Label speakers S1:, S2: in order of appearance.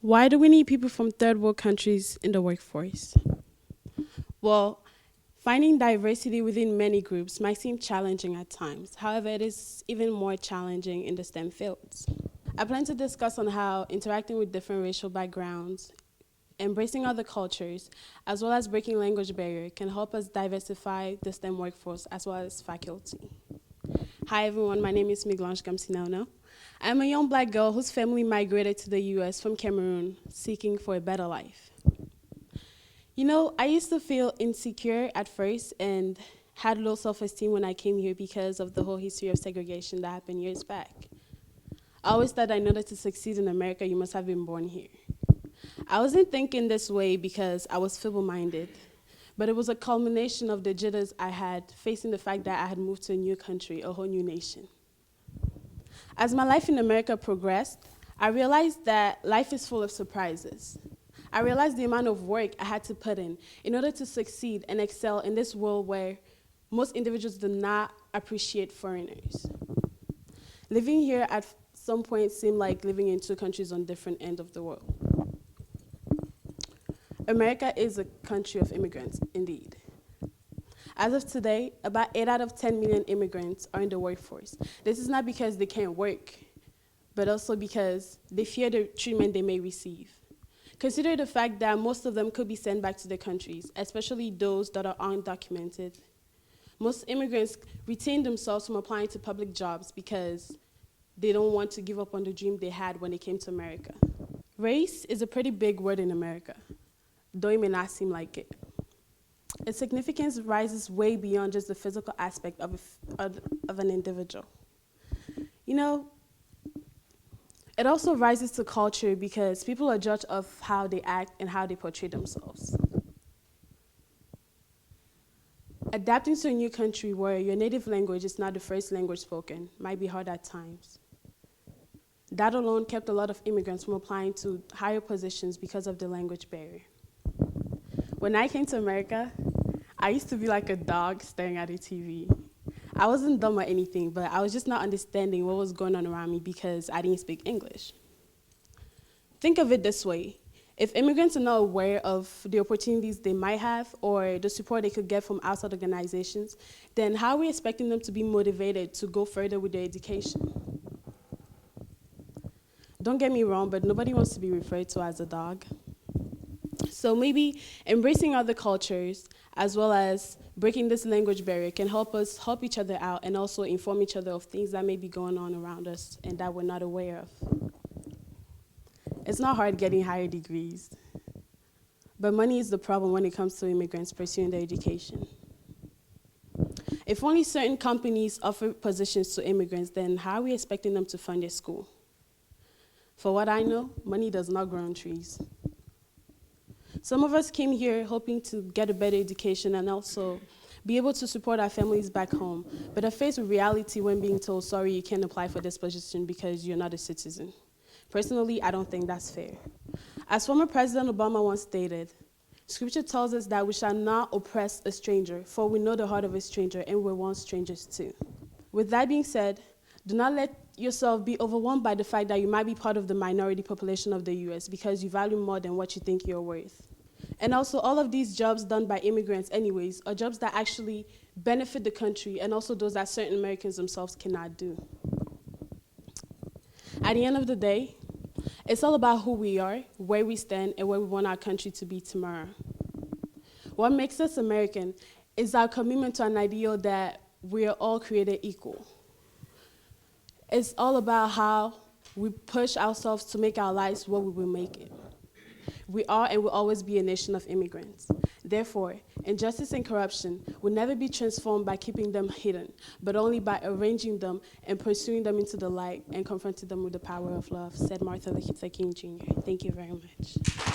S1: Why do we need people from third world countries in the workforce? Well, finding diversity within many groups might seem challenging at times. However, it is even more challenging in the STEM fields. I plan to discuss on how interacting with different racial backgrounds, embracing other cultures, as well as breaking language barrier can help us diversify the STEM workforce as well as faculty. Hi everyone, my name is Miglanche Ghomsi Nono. I'm a young black girl whose family migrated to the US from Cameroon, seeking for a better life. You know, I used to feel insecure at first and had low self-esteem when I came here because of the whole history of segregation that happened years back. I always thought in order to succeed in America, you must have been born here. I wasn't thinking this way because I was feeble-minded, but it was a culmination of the jitters I had facing the fact that I had moved to a new country, a whole new nation. As my life in America progressed, I realized that life is full of surprises. I realized the amount of work I had to put in order to succeed and excel in this world where most individuals do not appreciate foreigners. Living here at some point seemed like living in two countries on different ends of the world. America is a country of immigrants, indeed. As of today, about 8 out of 10 million immigrants are in the workforce. This is not because they can't work, but also because they fear the treatment they may receive. Consider the fact that most of them could be sent back to their countries, especially those that are undocumented. Most immigrants retain themselves from applying to public jobs because they don't want to give up on the dream they had when they came to America. Race is a pretty big word in America, though it may not seem like it. Its significance rises way beyond just the physical aspect of an individual. You know, it also rises to culture because people are judged of how they act and how they portray themselves. Adapting to a new country where your native language is not the first language spoken might be hard at times. That alone kept a lot of immigrants from applying to higher positions because of the language barrier. When I came to America, I used to be like a dog staring at a TV. I wasn't dumb or anything, but I was just not understanding what was going on around me because I didn't speak English. Think of it this way. If immigrants are not aware of the opportunities they might have or the support they could get from outside organizations, then how are we expecting them to be motivated to go further with their education? Don't get me wrong, but nobody wants to be referred to as a dog. So maybe embracing other cultures as well as breaking this language barrier can help us help each other out and also inform each other of things that may be going on around us and that we're not aware of. It's not hard getting higher degrees, but money is the problem when it comes to immigrants pursuing their education. If only certain companies offer positions to immigrants, then how are we expecting them to fund their school? For what I know, money does not grow on trees. Some of us came here hoping to get a better education and also be able to support our families back home, but are faced with reality when being told, sorry, you can't apply for this position because you're not a citizen. Personally, I don't think that's fair. As former President Obama once stated, Scripture tells us that we shall not oppress a stranger, for we know the heart of a stranger, and we're once strangers too. With that being said, do not let yourself be overwhelmed by the fact that you might be part of the minority population of the US because you value more than what you think you're worth. And also, all of these jobs done by immigrants anyways are jobs that actually benefit the country and also those that certain Americans themselves cannot do. At the end of the day, it's all about who we are, where we stand, and where we want our country to be tomorrow. What makes us American is our commitment to an ideal that we are all created equal. It's all about how we push ourselves to make our lives what we will make it. We are and will always be a nation of immigrants. Therefore, injustice and corruption will never be transformed by keeping them hidden, but only by arranging them and pursuing them into the light and confronting them with the power of love, said Martin Luther King Jr. Thank you very much.